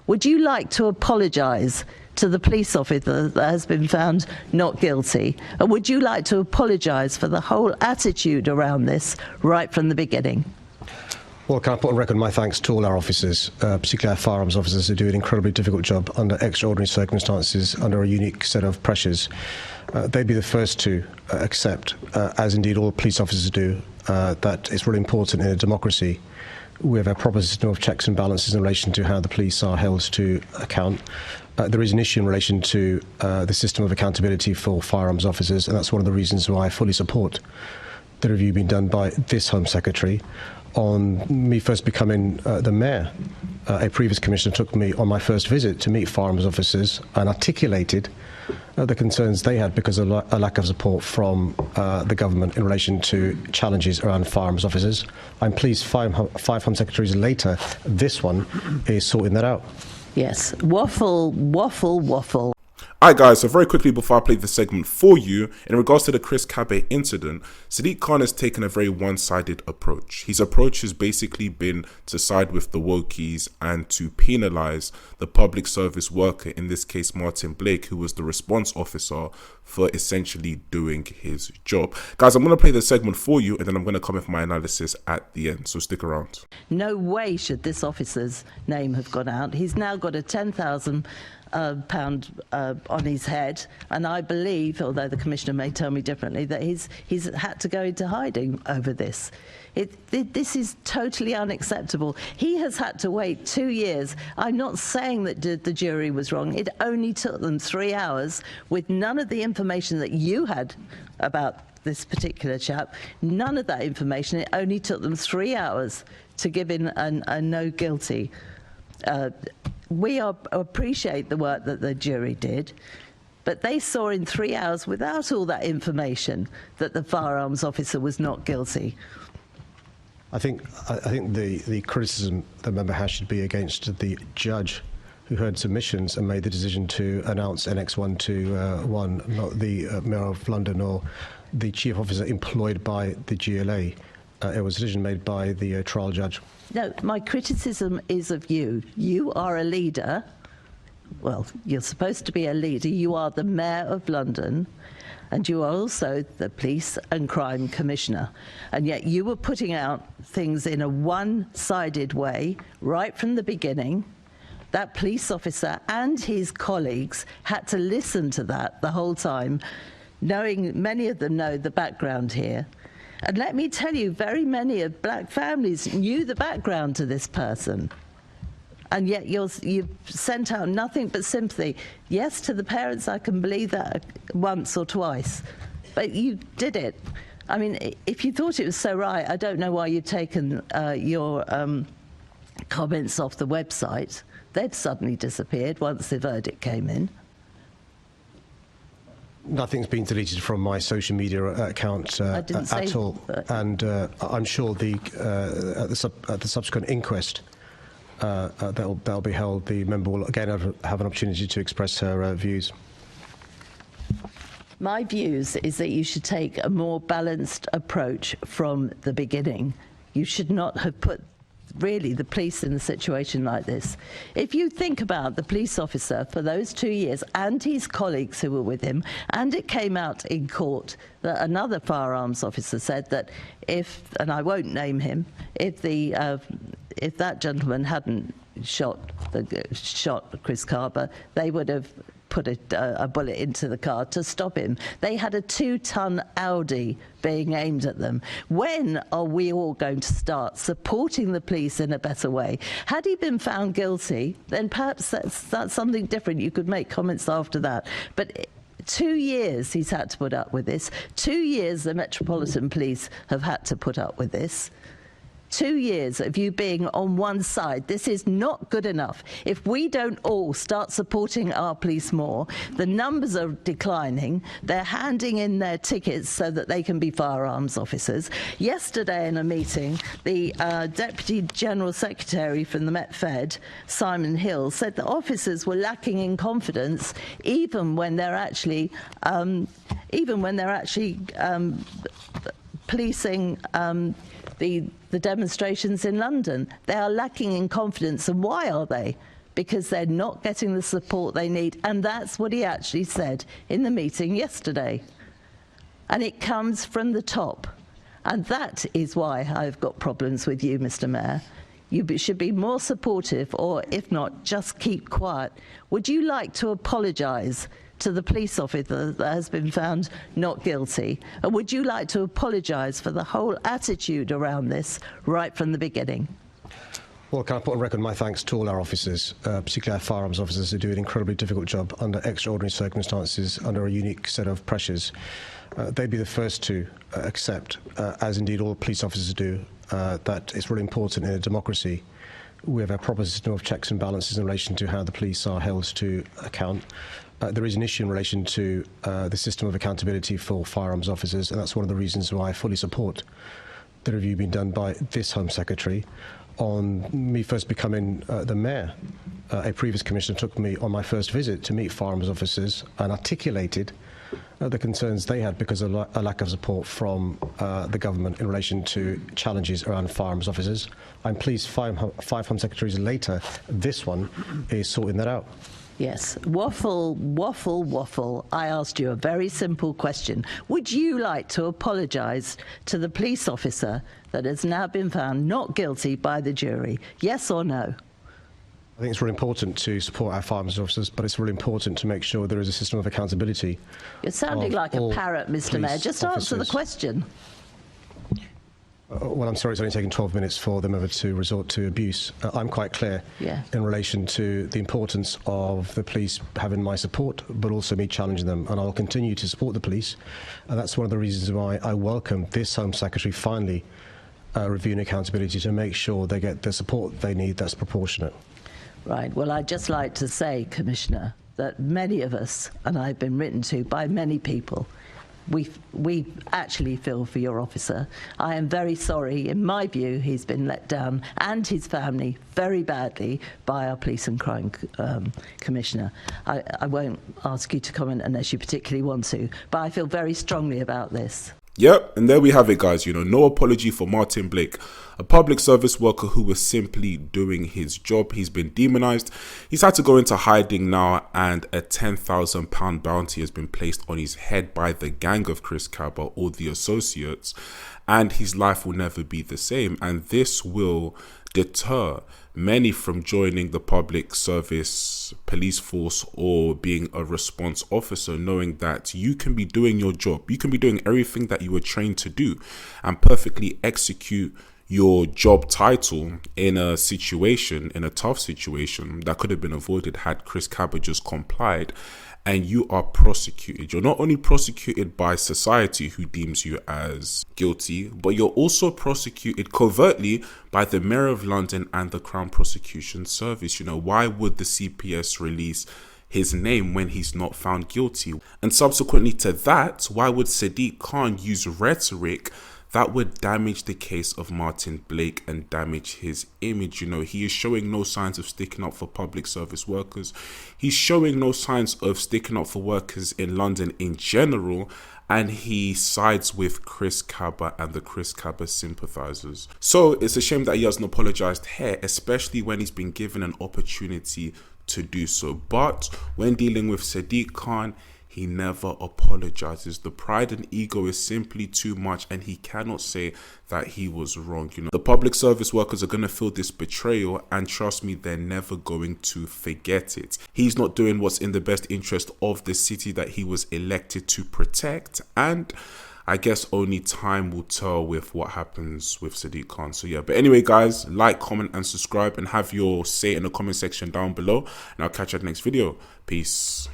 Would you like to apologise to the police officer that has been found not guilty? And would you like to apologise for the whole attitude around this right from the beginning? Well, can I put on record my thanks to all our officers, particularly our firearms officers, who do an incredibly difficult job under extraordinary circumstances, under a unique set of pressures. They'd be the first to accept, as indeed all police officers do, that it's really important in a democracy. We have a proper system of checks and balances in relation to how the police are held to account. There is an issue in relation to the system of accountability for firearms officers, and that's one of the reasons why I fully support the review being done by this Home Secretary. On me first becoming the mayor, a previous commissioner took me on my first visit to meet firearms officers and articulated the concerns they had because of a lack of support from the government in relation to challenges around firearms officers. I'm pleased five Home Secretaries later, this one is sorting that out. Yes, waffle, waffle, waffle. Alright guys, so very quickly before I play the segment for you, in regards to the Chris Kaba incident, Sadiq Khan has taken a very one-sided approach. His approach has basically been to side with the wokies and to penalise the public service worker, in this case Martin Blake, who was the response officer, for essentially doing his job. Guys, I'm going to play the segment for you and then I'm going to come with my analysis at the end, so stick around. No way should this officer's name have gone out. He's now got a £10,000 on his head, and I believe, although the Commissioner may tell me differently, that he's had to go into hiding over this. This is totally unacceptable. He has had to wait 2 years. I'm not saying that the jury was wrong. It only took them 3 hours with none of the information that you had about this particular chap, none of that information. It only took them 3 hours to give in a no guilty. We appreciate the work that the jury did, but they saw in 3 hours, without all that information, that the firearms officer was not guilty. I think the criticism the member has should be against the judge who heard submissions and made the decision to announce NX 121, not the Mayor of London or the chief officer employed by the GLA. It was a decision made by the trial judge. No, my criticism is of you. You are a leader. Well, you're supposed to be a leader. You are the Mayor of London, and you are also the Police and Crime Commissioner. And yet you were putting out things in a one-sided way right from the beginning. That police officer and his colleagues had to listen to that the whole time, knowing many of them know the background here. And let me tell you, very many of black families knew the background to this person. And yet you've sent out nothing but sympathy. Yes, to the parents, I can believe that once or twice. But you did it. I mean, if you thought it was so right, I don't know why you've taken your comments off the website. They've suddenly disappeared once the verdict came in. Nothing's been deleted from my social media account at all, and I'm sure at the subsequent inquest that'll be held, the member will again have an opportunity to express her views. My views is that you should take a more balanced approach from the beginning. You should not have put really the police in a situation like this. If you think about the police officer for those 2 years and his colleagues who were with him, and it came out in court that another firearms officer said that if, and I won't name him, if that gentleman hadn't shot Chris Kaba, they would have put a bullet into the car to stop him. They had a 2-ton Audi being aimed at them. When are we all going to start supporting the police in a better way? Had he been found guilty, then perhaps that's something different. You could make comments after that. But 2 years he's had to put up with this. 2 years the Metropolitan Police have had to put up with this. 2 years of you being on one side. This is not good enough. If we don't all start supporting our police more, the numbers are declining. They're handing in their tickets so that they can be firearms officers. Yesterday in a meeting, the Deputy General Secretary from the Met Fed, Simon Hill, said that officers were lacking in confidence even when they're actually policing the demonstrations in London. They are lacking in confidence. And why are they? because they're not getting the support they need. And that's what he actually said in the meeting yesterday. And it comes from the top. And that is why I've got problems with you, Mr. Mayor. You should be more supportive, or if not, just keep quiet. Would you like to apologise to the police officer that has been found not guilty? And would you like to apologise for the whole attitude around this right from the beginning? Well, can I put on record my thanks to all our officers, particularly our firearms officers, who do an incredibly difficult job under extraordinary circumstances, under a unique set of pressures. They'd be the first to accept, as indeed all police officers do, that it's really important in a democracy. We have a proper system of checks and balances in relation to how the police are held to account. There is an issue in relation to the system of accountability for firearms officers, and that's one of the reasons why I fully support the review being done by this Home Secretary. On me first becoming the Mayor, a previous Commissioner took me on my first visit to meet firearms officers and articulated the concerns they had because of a lack of support from the government in relation to challenges around firearms officers. I'm pleased 5 Home Secretaries later, this one is sorting that out. Yes. Waffle, waffle, waffle. I asked you a very simple question. Would you like to apologise to the police officer that has now been found not guilty by the jury? Yes or no? I think it's really important to support our firearms officers, but it's really important to make sure there is a system of accountability. You're sounding like a parrot, Mr. Mayor. Just answer the question. Well, I'm sorry it's only taken 12 minutes for them ever to resort to abuse. I'm quite clear in relation to the importance of the police having my support, but also me challenging them. And I'll continue to support the police. And that's one of the reasons why I welcome this Home Secretary finally reviewing accountability to make sure they get the support they need that's proportionate. Right. Well, I'd just like to say, Commissioner, that many of us, and I've been written to by many people, we actually feel for your officer. I am very sorry. In my view, he's been let down, and his family, very badly by our Police and Crime Commissioner. I won't ask you to comment unless you particularly want to, but I feel very strongly about this. Yep, and there we have it, guys. You know, no apology for Martin Blake, a public service worker who was simply doing his job. He's been demonized. He's had to go into hiding now, and a £10,000 bounty has been placed on his head by the gang of Chris Kaba or the associates, and his life will never be the same. And this will deter many from joining the public service police force or being a response officer, knowing that you can be doing your job, you can be doing everything that you were trained to do and perfectly execute your job title in a situation, in a tough situation that could have been avoided had Chris Kaba just complied, and you are prosecuted. You're not only prosecuted by society, who deems you as guilty, but you're also prosecuted covertly by the Mayor of London and the Crown Prosecution Service. You know, why would the CPS release his name when he's not found guilty? And subsequently to that, why would Sadiq Khan use rhetoric that would damage the case of Martin Blake and damage his image? You know, he is showing no signs of sticking up for public service workers. He's showing no signs of sticking up for workers in London in general. And he sides with Chris Kaba and the Chris Kaba sympathizers. So it's a shame that he hasn't apologized here, especially when he's been given an opportunity to do so. But when dealing with Sadiq Khan, he never apologizes. The pride and ego is simply too much, and he cannot say that he was wrong. You know, the public service workers are going to feel this betrayal, and trust me, they're never going to forget it. He's not doing what's in the best interest of the city that he was elected to protect, and I guess only time will tell with what happens with Sadiq Khan. So yeah, but anyway, guys, like, comment and subscribe, and have your say in the comment section down below, and I'll catch you at the next video. Peace.